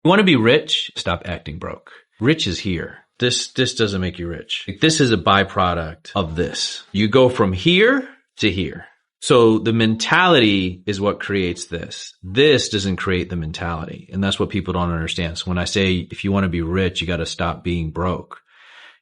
You want to be rich? Stop acting broke. Rich is here. This doesn't make you rich. This is a byproduct of this. You go from here to here. So the mentality is what creates this. This doesn't create the mentality. And that's what people don't understand. So when I say, if you want to be rich, you got to stop being broke.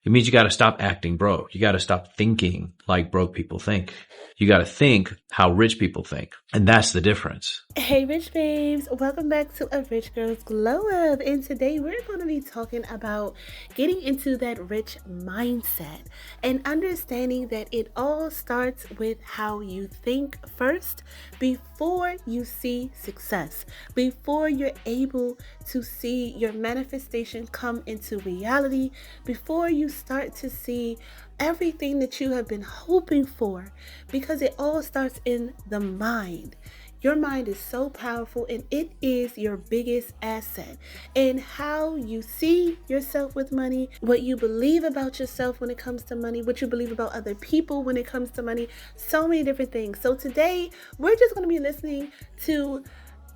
It means you got to stop acting broke. You got to stop thinking like broke people think. You got to think how rich people think. And that's the difference. Hey, Rych Babes. Welcome back to A Rich Girl's Glow Up. And today we're going to be talking about getting into that rich mindset and understanding that it all starts with how you think first before you see success, before you're able to see your manifestation come into reality, before you start to see everything that you have been hoping for, because it all starts in the mind. Your mind is so powerful, and it is your biggest asset. And how you see yourself with money, what you believe about yourself when it comes to money, what you believe about other people when it comes to money, so many different things. So today, we're just going to be listening to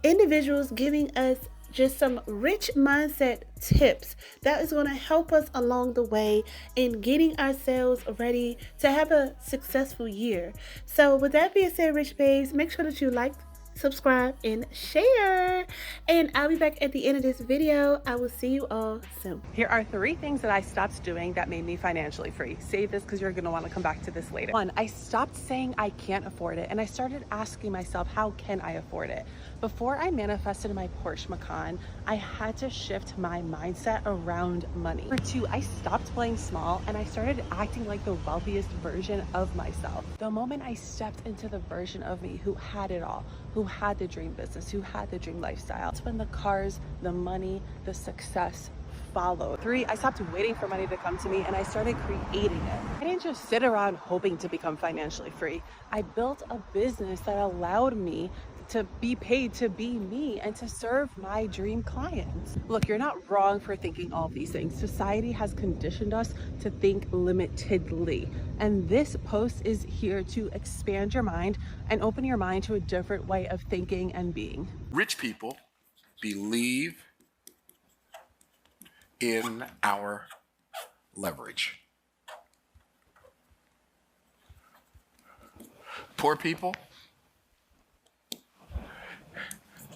individuals giving us just some rich mindset tips that is going to help us along the way in getting ourselves ready to have a successful year. So with that being said, Rych Babes, make sure that you like, subscribe, and share. And I'll be back at the end of this video. I will see you all soon. Here are 3 things that I stopped doing that made me financially free. Save this because you're going to want to come back to this later. 1, I stopped saying I can't afford it, and I started asking myself, how can I afford it? Before I manifested my Porsche Macan, I had to shift my mindset around money. 2, I stopped playing small and I started acting like the wealthiest version of myself. The moment I stepped into the version of me who had it all, who had the dream business, who had the dream lifestyle, that's when the cars, the money, the success followed. 3, I stopped waiting for money to come to me and I started creating it. I didn't just sit around hoping to become financially free. I built a business that allowed me to be paid to be me and to serve my dream clients. Look, you're not wrong for thinking all of these things. Society has conditioned us to think limitedly. And this post is here to expand your mind and open your mind to a different way of thinking and being. Rich people believe in our leverage. Poor people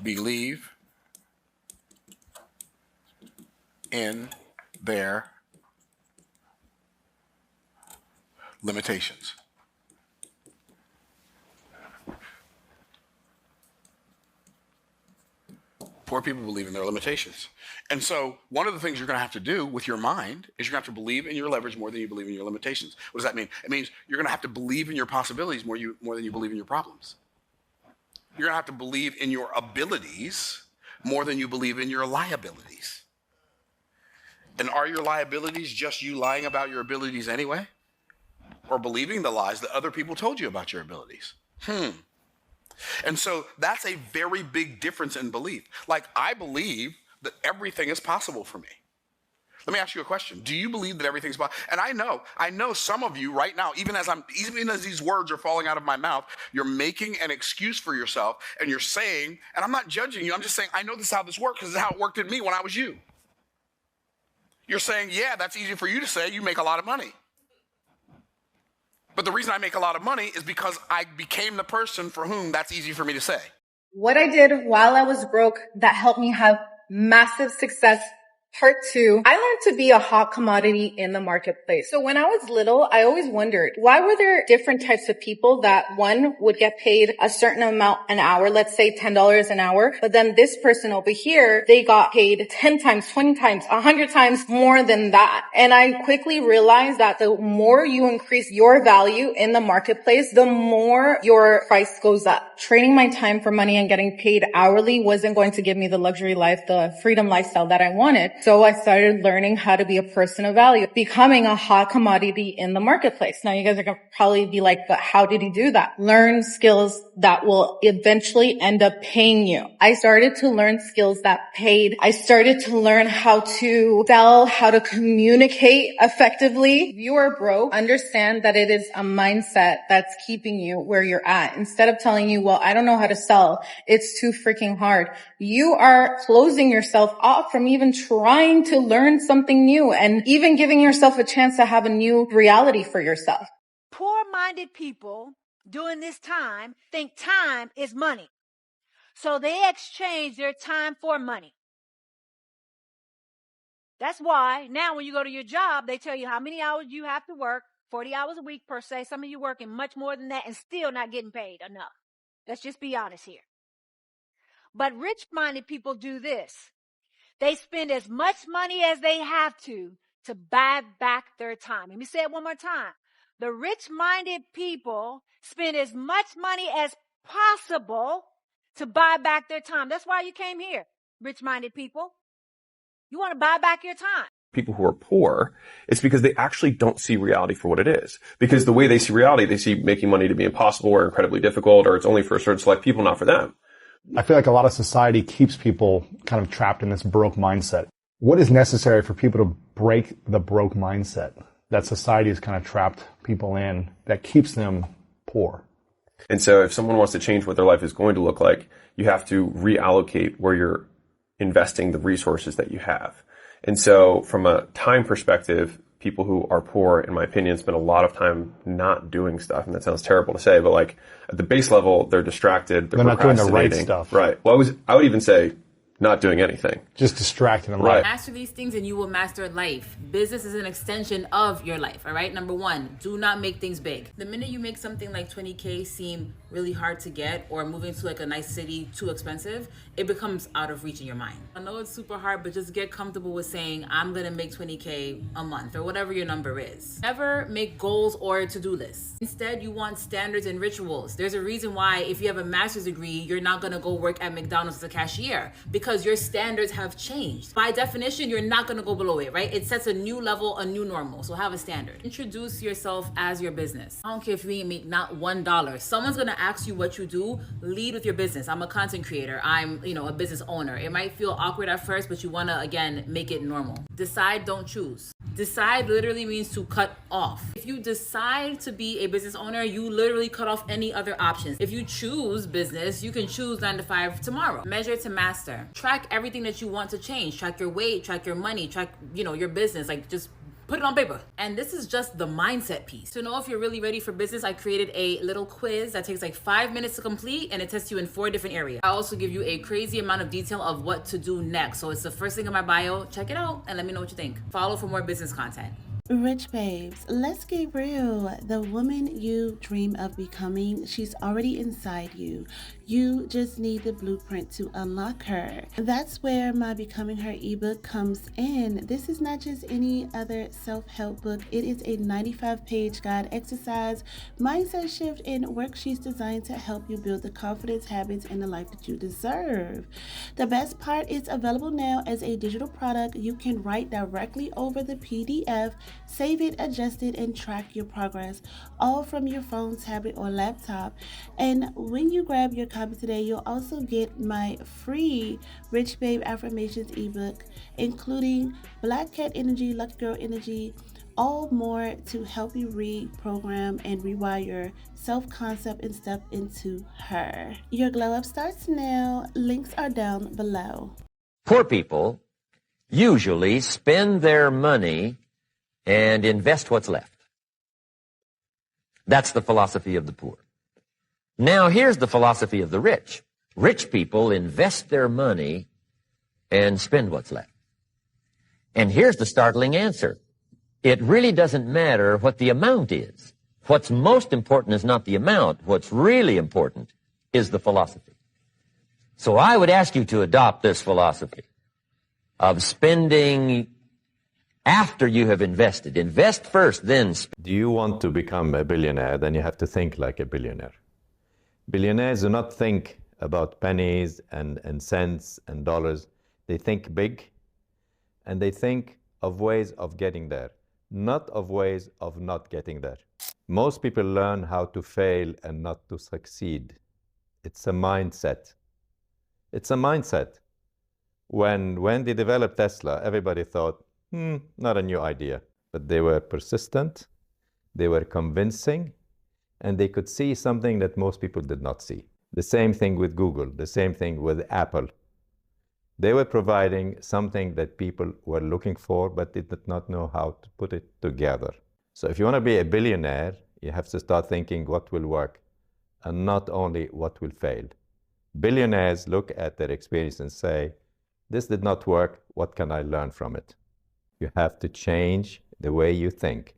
believe in their limitations. Poor people believe in their limitations. And so one of the things you're going to have to do with your mind is you're going to have to believe in your leverage more than you believe in your limitations. What does that mean? It means you're going to have to believe in your possibilities more than you believe in your problems. You're going to have to believe in your abilities more than you believe in your liabilities. And are your liabilities just you lying about your abilities anyway? Or believing the lies that other people told you about your abilities? And so that's a very big difference in belief. Like, I believe that everything is possible for me. Let me ask you a question. Do you believe that everything's possible? And I know some of you right now, even as these words are falling out of my mouth, you're making an excuse for yourself and you're saying, and I'm not judging you, I'm just saying, I know this is how this works because this is how it worked in me when I was you. You're saying, yeah, that's easy for you to say, you make a lot of money. But the reason I make a lot of money is because I became the person for whom that's easy for me to say. What I did while I was broke that helped me have massive success. Part 2, I learned to be a hot commodity in the marketplace. So when I was little, I always wondered, why were there different types of people that one would get paid a certain amount an hour, let's say $10 an hour, but then this person over here, they got paid 10 times, 20 times, 100 times more than that. And I quickly realized that the more you increase your value in the marketplace, the more your price goes up. Trading my time for money and getting paid hourly wasn't going to give me the luxury life, the freedom lifestyle that I wanted. So I started learning how to be a person of value, becoming a hot commodity in the marketplace. Now you guys are going to probably be like, but how did he do that? Learn skills that will eventually end up paying you. I started to learn skills that paid. I started to learn how to sell, how to communicate effectively. If you are broke, understand that it is a mindset that's keeping you where you're at. Instead of telling you, well, I don't know how to sell, it's too freaking hard. You are closing yourself off from even trying to learn something new and even giving yourself a chance to have a new reality for yourself. Poor-minded people during this time think time is money. So they exchange their time for money. That's why now when you go to your job, they tell you how many hours you have to work, 40 hours a week per se. Some of you working much more than that and still not getting paid enough. Let's just be honest here. But rich-minded people do this. They spend as much money as they have to buy back their time. Let me say it one more time. The rich-minded people spend as much money as possible to buy back their time. That's why you came here, rich-minded people. You want to buy back your time. People who are poor, it's because they actually don't see reality for what it is. Because the way they see reality, they see making money to be impossible or incredibly difficult, or it's only for a certain select people, not for them. I feel like a lot of society keeps people kind of trapped in this broke mindset. What is necessary for people to break the broke mindset that society has kind of trapped people in that keeps them poor? And so if someone wants to change what their life is going to look like, you have to reallocate where you're investing the resources that you have. And so from a time perspective, people who are poor, in my opinion, spend a lot of time not doing stuff. And that sounds terrible to say, but like at the base level, they're distracted. They're not doing the right stuff. Right. Well, I would even say not doing anything. Just distracted in life. Right. Master these things and you will master life. Business is an extension of your life, all right? Number one, do not make things big. The minute you make something like 20K seem really hard to get or moving to like a nice city too expensive, it becomes out of reach in your mind. I know it's super hard, but just get comfortable with saying, I'm gonna make 20K a month or whatever your number is. Never make goals or to-do lists. Instead, you want standards and rituals. There's a reason why if you have a master's degree, you're not gonna go work at McDonald's as a cashier because your standards have changed. By definition, you're not gonna go below it, right? It sets a new level, a new normal. So have a standard. Introduce yourself as your business. I don't care if you ain't make not $1. Someone's gonna ask you what you do. Lead with your business. I'm a content creator. I'm, a business owner. It might feel awkward at first, but you wanna, again, make it normal. Decide, don't choose. Decide literally means to cut off. If you decide to be a business owner, you literally cut off any other options. If you choose business, you can choose 9 to 5 tomorrow. Measure to master. Track everything that you want to change. Track your weight, track your money, track, your business. Like just put it on paper. And this is just the mindset piece. To know if you're really ready for business, I created a little quiz that takes like 5 minutes to complete and it tests you in 4 different areas. I also give you a crazy amount of detail of what to do next. So it's the first thing in my bio. Check it out and let me know what you think. Follow for more business content. Rich babes, let's get real. The woman you dream of becoming, she's already inside you. You just need the blueprint to unlock her. That's where my Becoming Her ebook comes in. This is not just any other self-help book. It is a 95-page guide, exercise, mindset shift, and worksheets designed to help you build the confidence, habits, and the life that you deserve. The best part is available now as a digital product. You can write directly over the PDF, save it, adjust it, and track your progress, all from your phone, tablet, or laptop. And when you grab your copy today, you'll also get my free Rich Babe Affirmations ebook, including Black Cat Energy, Lucky Girl Energy, all more to help you reprogram and rewire your self-concept and step into her. Your glow up starts now. Links are down below. Poor people usually spend their money and invest what's left. That's the philosophy of the poor. Now, here's the philosophy of the rich. Rich people invest their money and spend what's left. And here's the startling answer. It really doesn't matter what the amount is. What's most important is not the amount. What's really important is the philosophy. So I would ask you to adopt this philosophy of spending after you have invested. Invest first, then spend. Do you want to become a billionaire? Then you have to think like a billionaire. Billionaires do not think about pennies and cents and dollars. They think big, and they think of ways of getting there, not of ways of not getting there. Most people learn how to fail and not to succeed. It's a mindset. It's a mindset. When they developed Tesla, everybody thought, not a new idea. But they were persistent, they were convincing, and they could see something that most people did not see. The same thing with Google, the same thing with Apple. They were providing something that people were looking for, but did not know how to put it together. So if you want to be a billionaire, you have to start thinking what will work and not only what will fail. Billionaires look at their experience and say, this did not work, what can I learn from it? You have to change the way you think.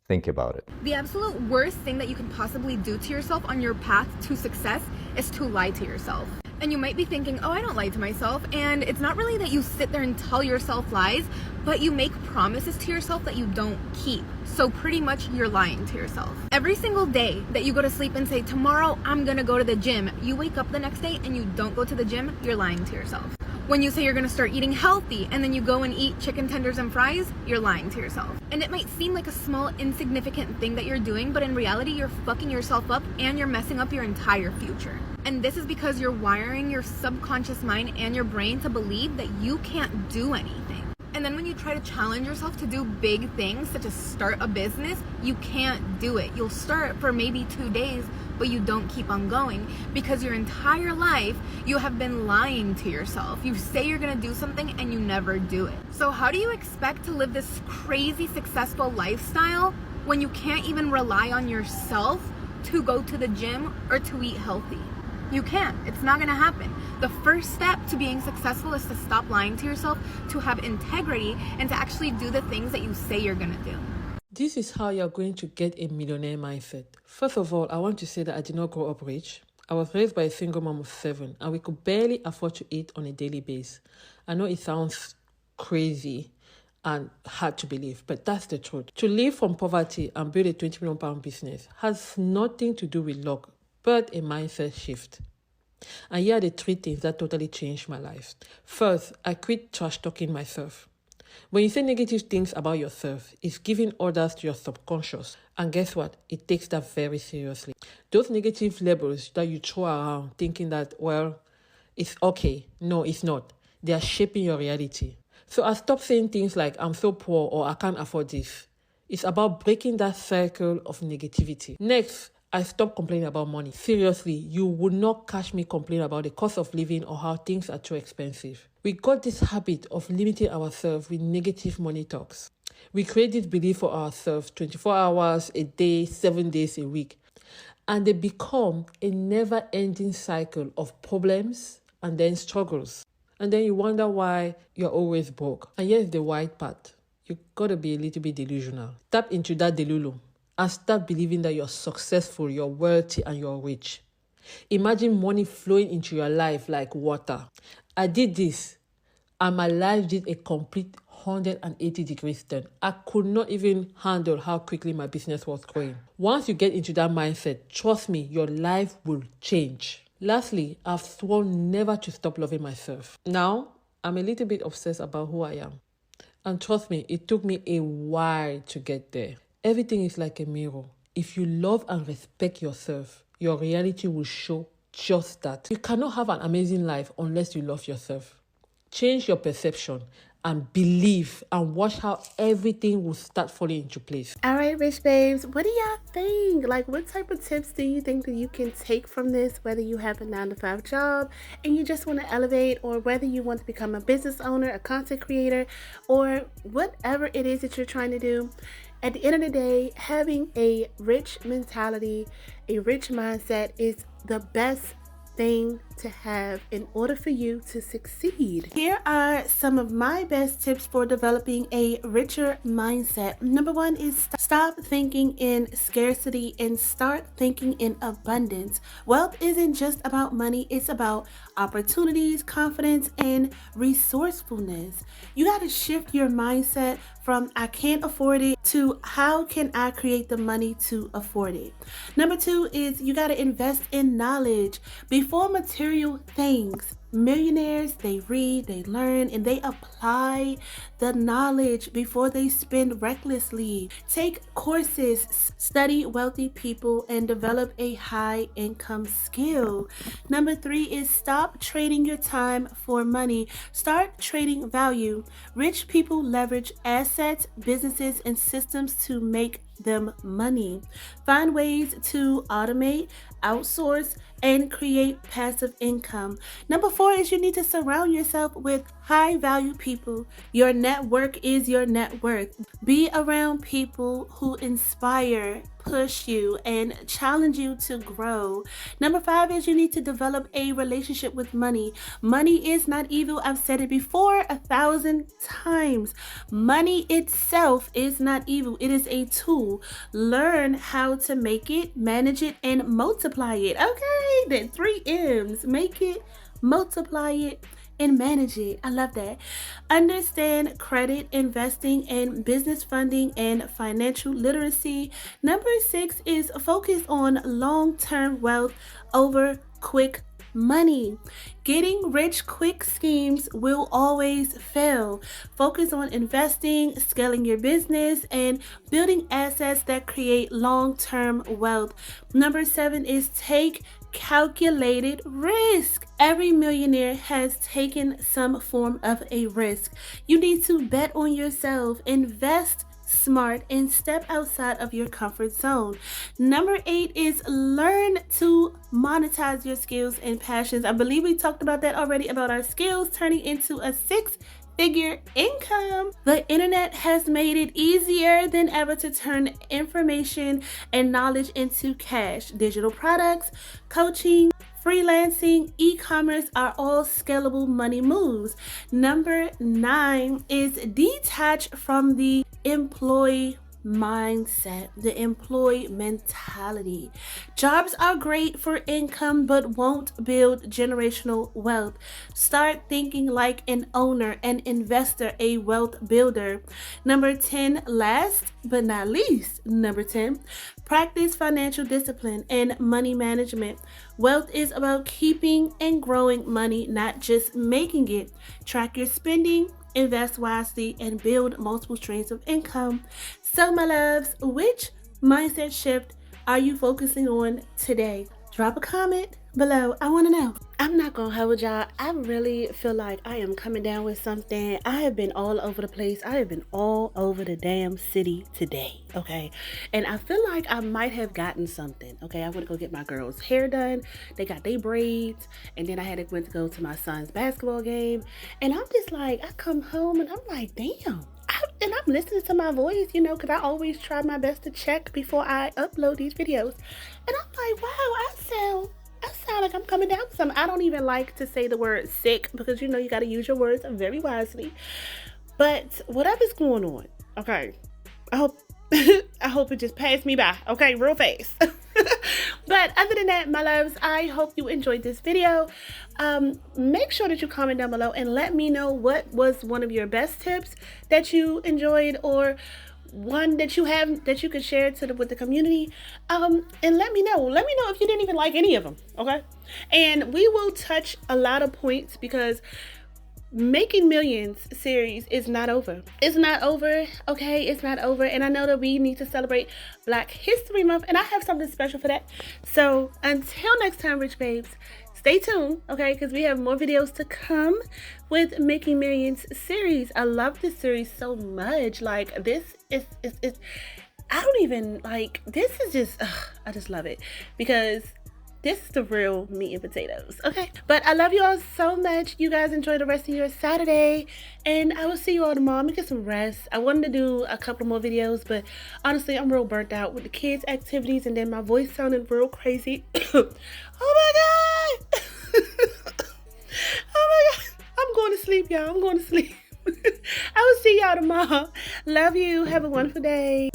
Think about it. The absolute worst thing that you can possibly do to yourself on your path to success is to lie to yourself. And you might be thinking, oh, I don't lie to myself. And it's not really that you sit there and tell yourself lies, but you make promises to yourself that you don't keep. So pretty much you're lying to yourself. Every single day that you go to sleep and say, tomorrow I'm gonna go to the gym, you wake up the next day and you don't go to the gym, you're lying to yourself. When you say you're gonna start eating healthy and then you go and eat chicken tenders and fries, you're lying to yourself. And it might seem like a small, insignificant thing that you're doing, but in reality, you're fucking yourself up and you're messing up your entire future. And this is because you're wiring your subconscious mind and your brain to believe that you can't do anything. And then when you try to challenge yourself to do big things, such as start a business, you can't do it. You'll start for maybe 2 days, but you don't keep on going because your entire life you have been lying to yourself. You say you're gonna do something and you never do it. So how do you expect to live this crazy successful lifestyle when you can't even rely on yourself to go to the gym or to eat healthy? You can't. It's not gonna happen. The first step to being successful is to stop lying to yourself, to have integrity, and to actually do the things that you say you're gonna do. This is how you're going to get a millionaire mindset. First of all, I want to say that I did not grow up rich. I was raised by a single mom of 7, and we could barely afford to eat on a daily basis. I know it sounds crazy and hard to believe, but that's the truth. To live from poverty and build a £20 million business has nothing to do with luck, but a mindset shift. And here are the 3 things that totally changed my life. First, I quit trash talking myself. When you say negative things about yourself, it's giving orders to your subconscious. And guess what? It takes that very seriously. Those negative labels that you throw around thinking that, well, it's okay. No, it's not. They are shaping your reality. So I stopped saying things like, I'm so poor or I can't afford this. It's about breaking that cycle of negativity. Next, I stopped complaining about money. Seriously, you would not catch me complaining about the cost of living or how things are too expensive. We got this habit of limiting ourselves with negative money talks. We create this belief for ourselves 24 hours a day, 7 days a week. And they become a never-ending cycle of problems and then struggles. And then you wonder why you're always broke. And here's the white part. You gotta be a little bit delusional. Tap into that delulu and start believing that you're successful, you're wealthy, and you're rich. Imagine money flowing into your life like water. I did this, and my life did a complete 180 degrees turn. I could not even handle how quickly my business was growing. Once you get into that mindset, trust me, your life will change. Lastly, I've sworn never to stop loving myself. Now, I'm a little bit obsessed about who I am. And trust me, it took me a while to get there. Everything is like a mirror. If you love and respect yourself, your reality will show just that. You cannot have an amazing life unless you love yourself. Change your perception and believe and watch how everything will start falling into place. All right, Rych Babes, what do y'all think? Like, what type of tips do you think that you can take from this, whether you have a 9-to-5 job and you just want to elevate, or whether you want to become a business owner, a content creator, or whatever it is that you're trying to do? At the end of the day, having a rich mentality, a rich mindset is the best thing to have in order for you to succeed. Here are some of my best tips for developing a richer mindset. Number 1 is stop thinking in scarcity and start thinking in abundance. Wealth isn't just about money, it's about opportunities, confidence, and resourcefulness. You got to shift your mindset from I can't afford it to how can I create the money to afford it. Number 2 is you got to invest in knowledge. Before material things, Millionaires, they read, they learn, and they apply the knowledge before they spend recklessly. Take courses, study wealthy people, and develop a high income skill. Number 3 is stop trading your time for money. Start trading value. Rich people leverage assets, businesses, and systems to make them money. Find ways to automate, outsource, and create passive income. Number 4 is you need to surround yourself with high value people. Your network is your net worth. Be around people who inspire, push you, and challenge you to grow. Number 5 is you need to develop a relationship with money. Money is not evil. I've said it before 1,000 times. Money itself is not evil. It is a tool. Learn how to make it, manage it, and multiply it. Okay, then 3 M's. Make it, multiply it, and manage it. I love that. Understand credit, investing, and business funding and financial literacy. Number 6 is focus on long-term wealth over quick money. Getting rich quick schemes will always fail. Focus on investing, scaling your business, and building assets that create long-term wealth. Number 7 is take calculated risk. Every millionaire has taken some form of a risk. You need to bet on yourself, invest smart, and step outside of your comfort zone. Number 8 is learn to monetize your skills and passions. I believe we talked about that already, about our skills turning into a 6-figure income. The internet has made it easier than ever to turn information and knowledge into cash. Digital products, coaching, freelancing, e-commerce are all scalable money moves. Number 9 is detach from the employee mindset, the employee mentality. Jobs are great for income but won't build generational wealth. Start thinking like an owner, an investor, a wealth builder. Number 10, last but not least, number 10, practice financial discipline and money management. Wealth is about keeping and growing money, not just making it. Track your spending, invest wisely, and build multiple streams of income. So, my loves, which mindset shift are you focusing on today? Drop a comment below. I want to know. I'm not gonna hold y'all. I really feel like I am coming down with something. I have been all over the place. I have been all over the damn city today, okay? And I feel like I might have gotten something, okay? I went to go get my girls' hair done. They got their braids. And then I went to go to my son's basketball game. And I'm just like, I come home and I'm like, damn. And I'm listening to my voice, you know, because I always try my best to check before I upload these videos. And I'm like, wow, I sound like I'm coming down with something. I don't even like to say the word sick because, you know, you got to use your words very wisely. But whatever's going on, okay, I hope it just passed me by, okay, real fast. But other than that, my loves, I hope you enjoyed this video. Make sure that you comment down below and let me know what was one of your best tips that you enjoyed, or one that you have that you could share with the community. And let me know if you didn't even like any of them, okay? And we will touch a lot of points because Making Millions series is not over. It's not over, okay? It's not over. And I know that we need to celebrate Black History Month, and I have something special for that. So until next time, Rich Babes, stay tuned, okay? Because we have more videos to come with Making Millions series. I love this series so much. Like, this is I don't even, like, this is just, I just love it because this is the real meat and potatoes, okay? But I love you all so much. You guys enjoy the rest of your Saturday, and I will see you all tomorrow. I'm gonna get some rest. I wanted to do a couple more videos, but honestly, I'm real burnt out with the kids' activities, and then my voice sounded real crazy. Oh my God! Oh my God! I'm going to sleep, y'all. I'm going to sleep. I will see y'all tomorrow. Love you. Have a wonderful day.